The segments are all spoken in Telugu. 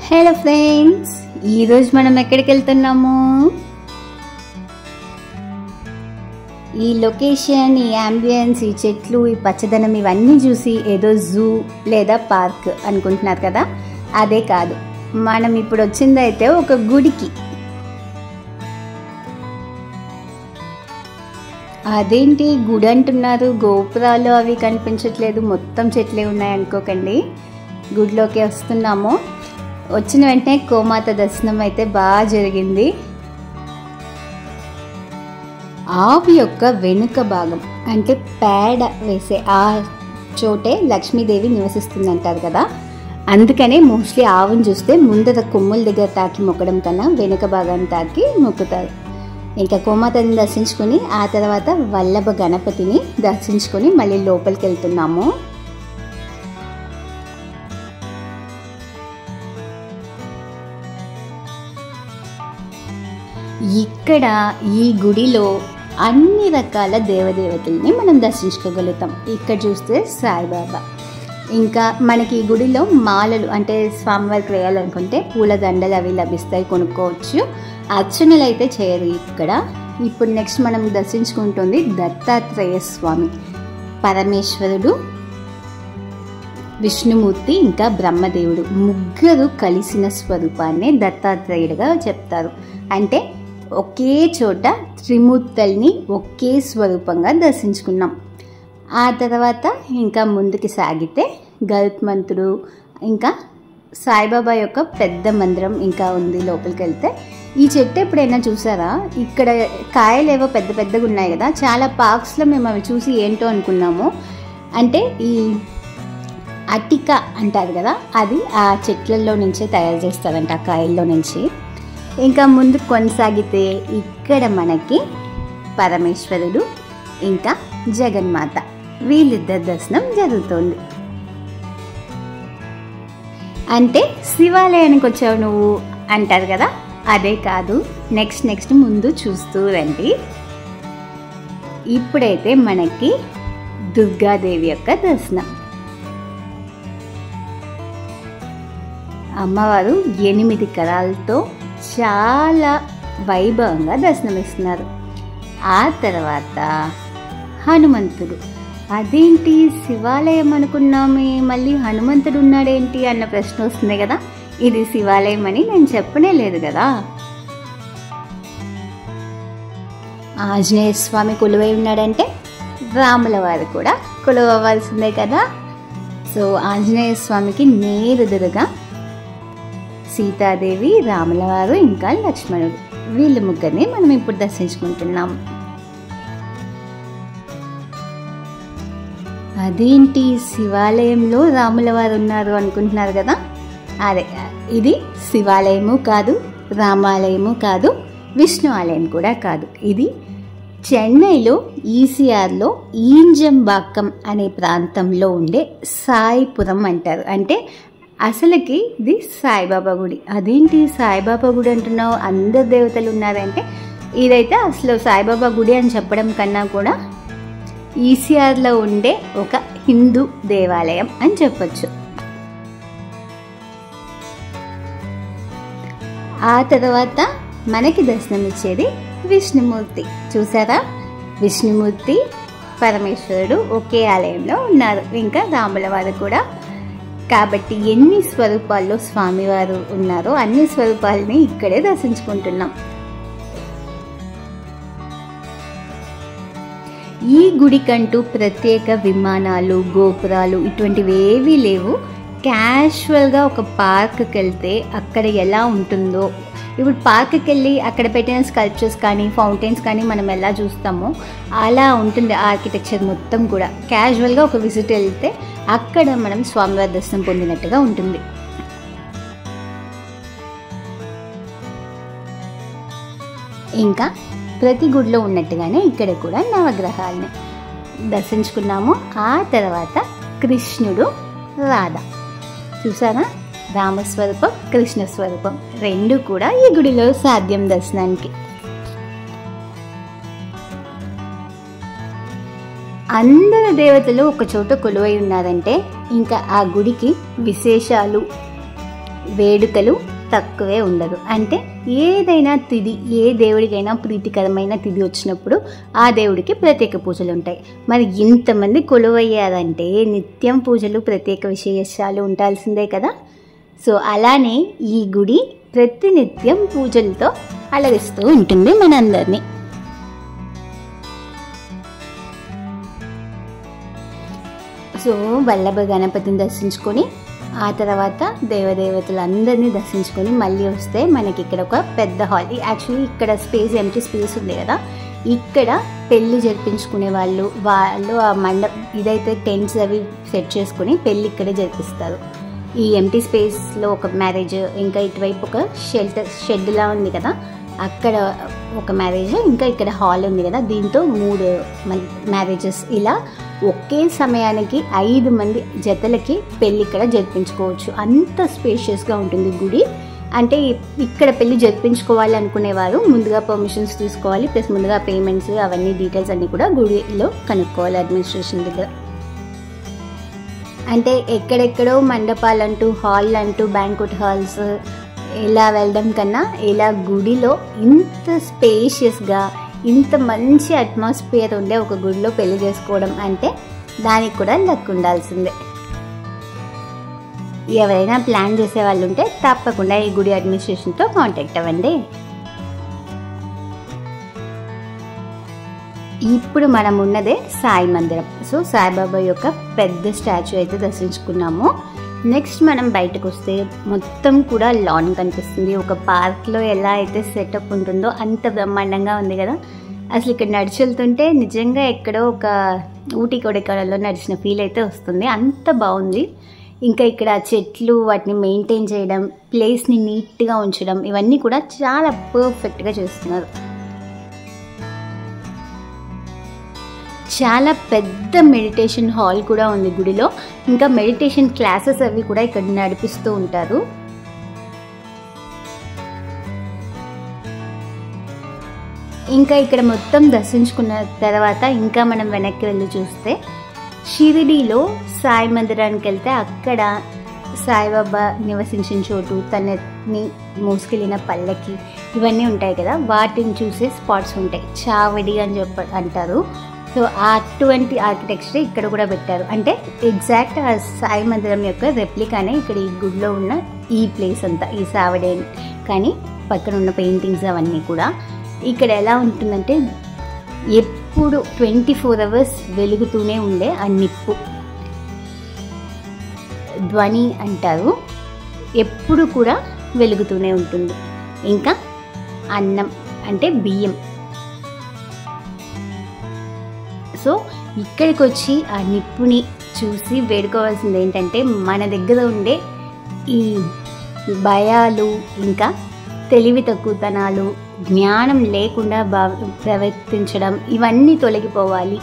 హలో ఫ్రెండ్స్, ఈరోజు మనం ఎక్కడికి వెళ్తున్నాము? ఈ లొకేషన్, ఈ అంబియన్స్, ఈ చెట్లు, ఈ పచ్చదనం ఇవన్నీ చూసి ఏదో జూ లేదా పార్క్ అనుకుంటున్నారు కదా. అదే కాదు, మనం ఇప్పుడు వచ్చిందైతే ఒక గుడికి. అదేంటి గుడి అంటున్నారు, గోపురాలు అవి కనిపించట్లేదు, మొత్తం చెట్లే ఉన్నాయి అనుకోకండి. గుడిలోకి వస్తున్నాము. వచ్చిన వెంటనే గోమాత దర్శనం అయితే బాగా జరిగింది. ఆవు యొక్క వెనుక భాగం అంటే పేడ వేసే ఆ చోటే లక్ష్మీదేవి నివసిస్తుందంటారు కదా. అందుకనే మోస్ట్లీ ఆవును చూస్తే ముందర కొమ్ముల దగ్గర తాకి మొక్కడం కన్నా వెనుక భాగాన్ని తాకి మొక్కుతారు. ఇంకా గోమాతని దర్శించుకొని ఆ తర్వాత వల్లభ గణపతిని దర్శించుకొని మళ్ళీ లోపలికి వెళ్తున్నాము. ఇక్కడ ఈ గుడిలో అన్ని రకాల దేవదేవతల్ని మనం దర్శించుకోగలుగుతాం. ఇక్కడ చూస్తే సాయిబాబా, ఇంకా మనకి ఈ గుడిలో మాలలు అంటే స్వామివారికి వేయాలనుకుంటే పూల దండలు అవి లభిస్తాయి, కొనుక్కోవచ్చు. అర్చనలు అయితే చేయరు ఇక్కడ. ఇప్పుడు నెక్స్ట్ మనం దర్శించుకుంటుంది దత్తాత్రేయ స్వామి, పరమేశ్వరుడు, విష్ణుమూర్తి ఇంకా బ్రహ్మదేవుడు ముగ్గురు కలిసిన స్వరూపాన్ని దత్తాత్రేయుడిగా చెప్తారు. అంటే ఒకే చోట త్రిమూర్తుల్ని ఒకే స్వరూపంగా దర్శించుకున్నాం. ఆ తర్వాత ఇంకా ముందుకు సాగితే గరుత్మంతుడు, ఇంకా సాయిబాబా యొక్క పెద్ద మందిరం ఇంకా ఉంది. లోపలికి వెళ్తే ఈ చెట్టు ఎప్పుడైనా చూసారా? ఇక్కడ కాయలు ఏవో పెద్ద పెద్దగా ఉన్నాయి కదా. చాలా పార్క్స్లో మేము అవి చూసి ఏంటో అనుకున్నాము. అంటే ఈ అటిక అంటారు కదా, అది ఆ చెట్లలో నుంచే తయారు చేస్తారంట, ఆ కాయల్లో నుంచి. ఇంకా ముందు కొనసాగితే ఇక్కడ మనకి పరమేశ్వరుడు ఇంకా జగన్మాత వీళ్ళిద్దరి దర్శనం జరుగుతుంది. అంటే శివాలయానికి వచ్చావు నువ్వు అంటారు కదా, అదే కాదు. నెక్స్ట్ ముందు చూస్తూ రండి. ఇప్పుడైతే మనకి దుర్గాదేవి యొక్క దర్శనం. అమ్మవారు 8 కరాలతో చాలా వైభవంగా దర్శనమిస్తున్నారు. ఆ తర్వాత హనుమంతుడు. అదేంటి శివాలయం అనుకున్నామే, మళ్ళీ హనుమంతుడు ఉన్నాడేంటి అన్న ప్రశ్న వస్తుంది కదా. ఇది శివాలయం అని నేను చెప్పనే లేదు కదా. ఆంజనేయ స్వామి కొలువై ఉన్నాడంటే రాముల వారు కూడా కొలువవలసిందే కదా. సో ఆంజనేయ స్వామికి నేరుదురుగా సీతాదేవి, రాముల వారు ఇంకా లక్ష్మణుడు, వీళ్ళ ముగ్గురిని మనం ఇప్పుడు దర్శించుకుంటున్నాం. అదేంటి శివాలయంలో రాముల వారు ఉన్నారు అనుకుంటున్నారు కదా. అదే, ఇది శివాలయము కాదు, రామాలయము కాదు, విష్ణు ఆలయం కూడా కాదు. ఇది చెన్నైలో ఈసీఆర్లో ఈంజంబాక్కం అనే ప్రాంతంలో ఉండే సాయిపురం అంటారు. అంటే అసలుకి ఇది సాయిబాబా గుడి. అదేంటి సాయిబాబా గుడి అంటున్నావు, అందరు దేవతలు ఉన్నారంటే ఇదైతే అసలు సాయిబాబా గుడి అని చెప్పడం కన్నా కూడా ఈసీఆర్లో ఉండే ఒక హిందూ దేవాలయం అని చెప్పచ్చు. ఆ తర్వాత మనకి దర్శనం ఇచ్చేది విష్ణుమూర్తి. చూసారా, విష్ణుమూర్తి పరమేశ్వరుడు ఒకే ఆలయంలో ఉన్నారు, ఇంకా రాముల వారు కూడా. కాబట్టి ఎన్ని స్వరూపాల్లో స్వామివారు ఉన్నారో అన్ని స్వరూపాలని ఇక్కడే దర్శించుకుంటున్నాం. ఈ గుడికంటూ ప్రత్యేక విమానాలు, గోపురాలు ఇటువంటివి ఏవీ లేవు. క్యాజువల్గా ఒక పార్క్కి వెళ్తే అక్కడ ఎలా ఉంటుందో, ఇప్పుడు పార్క్కి వెళ్ళి అక్కడ పెట్టిన స్కల్ప్చర్స్ కానీ ఫౌంటైన్స్ కానీ మనం ఎలా చూస్తామో అలా ఉంటుంది ఆర్కిటెక్చర్ మొత్తం కూడా. క్యాజువల్గా ఒక విజిట్ వెళ్తే అక్కడ మనం స్వామివారి దర్శనం పొందినట్టుగా ఉంటుంది. ఇంకా ప్రతి గుడిలో ఉన్నట్టుగానే ఇక్కడ కూడా నవగ్రహాలని దర్శించుకున్నాము. ఆ తర్వాత కృష్ణుడు, రాధ. చూసారా, రామస్వరూపం, కృష్ణ స్వరూపం రెండు కూడా ఈ గుడిలో సాధ్యం దర్శనానికి. అందరు దేవతలు ఒక చోట కొలువై ఉన్నారంటే ఇంకా ఆ గుడికి విశేషాలు వేడుకలు తక్కువే ఉండదు. అంటే ఏదైనా తిథి, ఏ దేవుడికైనా ప్రీతికరమైన తిథి వచ్చినప్పుడు ఆ దేవుడికి ప్రత్యేక పూజలు ఉంటాయి. మరి ఇంతమంది కొలువయ్యారంటే నిత్యం పూజలు, ప్రత్యేక విశేషాలు ఉండాల్సిందే కదా. సో అలానే ఈ గుడి ప్రతినిత్యం పూజలతో అలరిస్తూ ఉంటుంది మనందరినీ. సో వల్లభ గణపతిని దర్శించుకొని ఆ తర్వాత దేవదేవతలందరినీ దర్శించుకొని మళ్ళీ వస్తే మనకి ఇక్కడ ఒక పెద్ద హాల్, యాక్చువల్లీ ఇక్కడ ఎంటీ స్పేస్ ఉంది కదా, ఇక్కడ పెళ్ళి జరిపించుకునే వాళ్ళు ఆ ఇదైతే టెంట్స్ అవి సెట్ చేసుకుని పెళ్ళి ఇక్కడే జరిపిస్తారు. ఈ ఎంటీ స్పేస్లో ఒక మ్యారేజ్, ఇంకా ఇటువైపు ఒక షెడ్లా ఉంది కదా, అక్కడ ఒక మ్యారేజ్, ఇంకా ఇక్కడ హాల్ ఉంది కదా, దీంతో 3 మ్యారేజెస్ ఇలా ఒకే సమయానికి 5 మంది జతలకి పెళ్ళి ఇక్కడ జరిపించుకోవచ్చు. అంత స్పేషియస్గా ఉంటుంది గుడి. అంటే ఇక్కడ పెళ్ళి జరిపించుకోవాలి అనుకునేవారు ముందుగా పర్మిషన్స్ తీసుకోవాలి, ప్లస్ ముందుగా పేమెంట్స్ అవన్నీ డీటెయిల్స్ అన్నీ కూడా గుడిలో కనుక్కోవాలి అడ్మినిస్ట్రేషన్ దగ్గర. అంటే ఎక్కడెక్కడో మండపాలంటూ, హాల్ అంటూ, బ్యాంక్వెట్ హాల్స్ ఇలా వెళ్ళడం కన్నా ఇలా గుడిలో ఇంత స్పేషియస్గా, ఇంత మంచి అట్మాస్ఫియర్ ఉండే ఒక గుడిలో పెళ్లి చేసుకోవడం అంటే దానికి కూడా లక్ ఉండాల్సిందే. ఎవరైనా ప్లాన్ చేసే వాళ్ళు ఉంటే తప్పకుండా ఈ గుడి అడ్మినిస్ట్రేషన్తో కాంటాక్ట్ అవ్వండి. ఇప్పుడు మనం ఉన్నదే సాయి మందిరం. సో సాయిబాబా యొక్క పెద్ద స్టాచ్యూ అయితే దర్శించుకున్నాము. నెక్స్ట్ మనం బయటకు వస్తే మొత్తం కూడా లాన్ కనిపిస్తుంది. ఒక పార్క్లో ఎలా అయితే సెటప్ ఉంటుందో అంత బ్రహ్మాండంగా ఉంది కదా. అసలు ఇక్కడ నడిచి వెళ్తుంటే నిజంగా ఎక్కడో ఒక ఊటీ కొడైకెనాల్లో నడిచిన ఫీల్ అయితే వస్తుంది, అంత బాగుంది. ఇంకా ఇక్కడ చెట్లు, వాటిని మెయింటైన్ చేయడం, ప్లేస్ని నీట్గా ఉంచడం, ఇవన్నీ కూడా చాలా పర్ఫెక్ట్గా చేస్తున్నారు. చాలా పెద్ద మెడిటేషన్ హాల్ కూడా ఉంది గుడిలో. ఇంకా మెడిటేషన్ క్లాసెస్ అవి కూడా ఇక్కడ నడిపిస్తూ ఉంటారు. ఇంకా ఇక్కడ మొత్తం దర్శించుకున్న తర్వాత ఇంకా మనం వెనక్కి వెళ్ళి చూస్తే షిరిడీలో సాయి మందిరానికి వెళ్తే అక్కడ సాయిబాబా నివసించిన చోటు, తనని మోసుకెళ్ళిన పల్లకి, ఇవన్నీ ఉంటాయి కదా, వాటిని చూసే స్పాట్స్ ఉంటాయి. చావడి అని అంటారు. సో అటువంటి ఆర్కిటెక్చర్ ఇక్కడ కూడా పెట్టారు. అంటే ఎగ్జాక్ట్ ఆ సాయి మందిరం యొక్క రెప్లికానే ఇక్కడ ఈ గుడిలో ఉన్న ఈ ప్లేస్ అంతా, ఈ సావడే. కానీ పక్కన ఉన్న పెయింటింగ్స్ అవన్నీ కూడా ఇక్కడ ఎలా ఉంటుందంటే ఎప్పుడు 24 hours వెలుగుతూనే ఉండే ఆ నిప్పు, ధ్వని అంటారు, ఎప్పుడు కూడా వెలుగుతూనే ఉంటుంది. ఇంకా అన్నం అంటే బియ్యం. సో ఇక్కడికి వచ్చి ఆ నిప్పుని చూసి వేడుకోవాల్సింది ఏంటంటే మన దగ్గర ఉండే ఈ భయాలు, ఇంకా తెలివి తక్కువతనాలు, జ్ఞానం లేకుండా ప్రవర్తించడం, ఇవన్నీ తొలగిపోవాలి.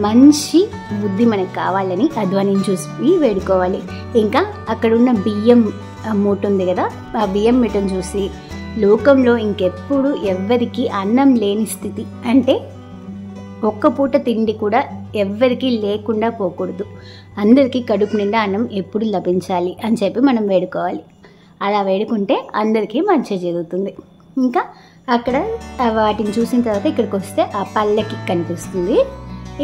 మంచి బుద్ధి మనకు కావాలని ఆ ధ్వనిని చూసి వేడుకోవాలి. ఇంకా అక్కడున్న బియ్యం మూట ఉంది కదా, ఆ బియ్యం మూటను చూసి లోకంలో ఇంకెప్పుడు ఎవ్వరికి అన్నం లేని స్థితి, అంటే ఒక్క పూట తిండి కూడా ఎవ్వరికీ లేకుండా పోకూడదు, అందరికీ కడుపు నిండా అన్నం ఎప్పుడు లభించాలి అని చెప్పి మనం వేడుకోవాలి. అలా వేడుకుంటే అందరికీ మంచి జరుగుతుంది. ఇంకా అక్కడ వాటిని చూసిన తర్వాత ఇక్కడికి వస్తే ఆ పల్లకి కనిపిస్తుంది.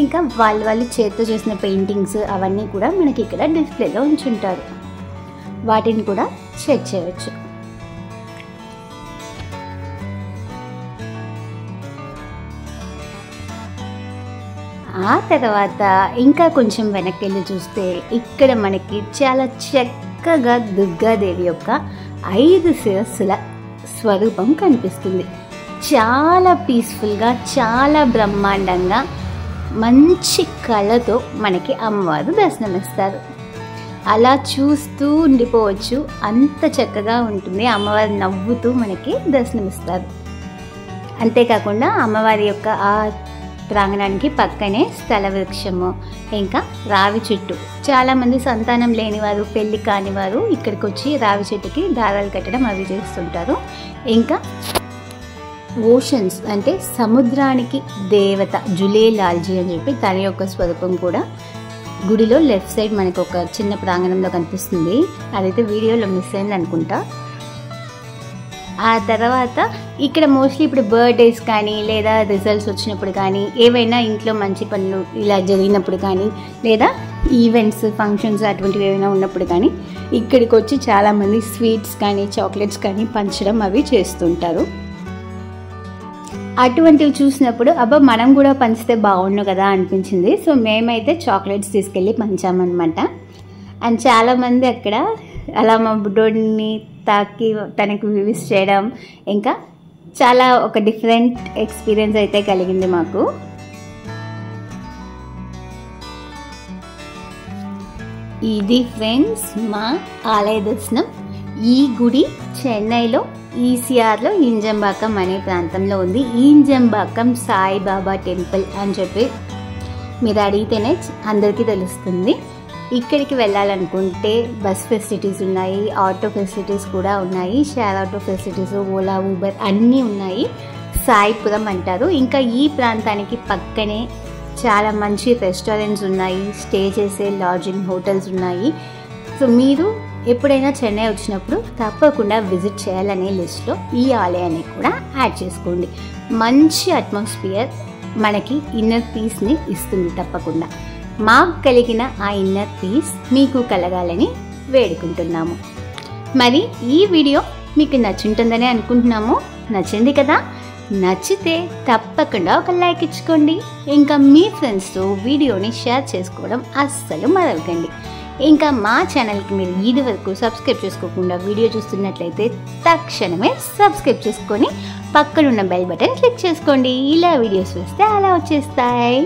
ఇంకా వాళ్ళు చేతితో చేసిన పెయింటింగ్స్ అవన్నీ కూడా మనకి ఇక్కడ డిస్ప్లేలో ఉంచుంటారు, వాటిని కూడా చెక్ చేయవచ్చు. ఆ తర్వాత ఇంకా కొంచెం వెనక్కి వెళ్ళి చూస్తే ఇక్కడ మనకి చాలా చక్కగా దుర్గాదేవి యొక్క 5 శిరస్సుల స్వరూపం కనిపిస్తుంది. చాలా పీస్ఫుల్గా, చాలా బ్రహ్మాండంగా, మంచి కళతో మనకి అమ్మవారు దర్శనమిస్తారు. అలా చూస్తూ ఉండిపోవచ్చు, అంత చక్కగా ఉంటుంది. అమ్మవారు నవ్వుతూ మనకి దర్శనమిస్తారు. అంతేకాకుండా అమ్మవారి యొక్క ఆ ప్రాంగణానికి పక్కనే స్థల వృక్షము, ఇంకా రావి చెట్టు. చాలామంది సంతానం లేనివారు, పెళ్ళి కానివారు ఇక్కడికి వచ్చి రావి చెట్టుకి దారాలు కట్టడం అవి చేస్తుంటారు. ఇంకా ఓషన్స్ అంటే సముద్రానికి దేవత జులేలాల్జీ అని చెప్పి తన యొక్క స్వరూపం కూడా గుడిలో లెఫ్ట్ సైడ్ మనకు ఒక చిన్న ప్రాంగణంలో కనిపిస్తుంది, అదైతే వీడియోలో మిస్ అయింది అనుకుంటా. ఆ తర్వాత ఇక్కడ మోస్ట్లీ ఇప్పుడు బర్త్డేస్ కానీ లేదా రిజల్ట్స్ వచ్చినప్పుడు కానీ ఏవైనా ఇంట్లో మంచి పనులు ఇలా జరిగినప్పుడు కానీ లేదా ఈవెంట్స్ ఫంక్షన్స్ అటువంటివి ఏమైనా ఉన్నప్పుడు కానీ ఇక్కడికి వచ్చి చాలామంది స్వీట్స్ కానీ చాక్లెట్స్ కానీ పంచడం అవి చేస్తుంటారు. అటువంటివి చూసినప్పుడు మనం కూడా పంచితే బాగుండు కదా అనిపించింది. సో మేమైతే చాక్లెట్స్ తీసుకెళ్ళి పంచామన్నమాట. అండ్ చాలామంది అక్కడ అలా మా బుడ్డోడిని తాకి తనకు విష్ చేయడం, ఇంకా చాలా ఒక డిఫరెంట్ ఎక్స్పీరియన్స్ అయితే కలిగింది మాకు. ఇది ఫ్రెండ్స్ మా ఆలయ దర్శనం. ఈ గుడి చెన్నైలో ఈసీఆర్లో ఈంజంబాకం అనే ప్రాంతంలో ఉంది. ఈంజంబాకం సాయిబాబా టెంపుల్ అని చెప్పి మీరు అడిగితేనే అందరికీ తెలుస్తుంది. ఇక్కడికి వెళ్ళాలనుకుంటే బస్ ఫెసిలిటీస్ ఉన్నాయి, ఆటో ఫెసిలిటీస్ కూడా ఉన్నాయి, share auto facilities, Ola, Uber అన్నీ ఉన్నాయి. సాయిపురం అంటారు. ఇంకా ఈ ప్రాంతానికి పక్కనే చాలా మంచి రెస్టారెంట్స్ ఉన్నాయి, స్టే చేసే లాడ్జింగ్ హోటల్స్ ఉన్నాయి. సో మీరు ఎప్పుడైనా చెన్నై వచ్చినప్పుడు తప్పకుండా విజిట్ చేయాలనే లిస్ట్లో ఈ ఆలయాన్ని కూడా యాడ్ చేసుకోండి. మంచి అట్మాస్ఫియర్ మనకి ఇన్నర్ పీస్ని ఇస్తుంది. తప్పకుండా మాకు కలిగిన ఆ ఇన్నర్ పీస్ మీకు కలగాలని వేడుకుంటున్నాము. మరి ఈ వీడియో మీకు నచ్చుంటుందని అనుకుంటున్నాము. నచ్చింది కదా? నచ్చితే తప్పకుండా ఒక లైక్ ఇచ్చుకోండి. ఇంకా మీ ఫ్రెండ్స్తో వీడియోని షేర్ చేసుకోవడం అస్సలు మరవకండి. ఇంకా మా ఛానల్కి మీరు ఇది వరకు సబ్స్క్రైబ్ చేసుకోకుండా వీడియో చూస్తున్నట్లయితే తక్షణమే సబ్స్క్రైబ్ చేసుకొని పక్కనున్న బెల్ బటన్ క్లిక్ చేసుకోండి. ఇలా వీడియోస్ వస్తే అలా వచ్చేస్తాయి.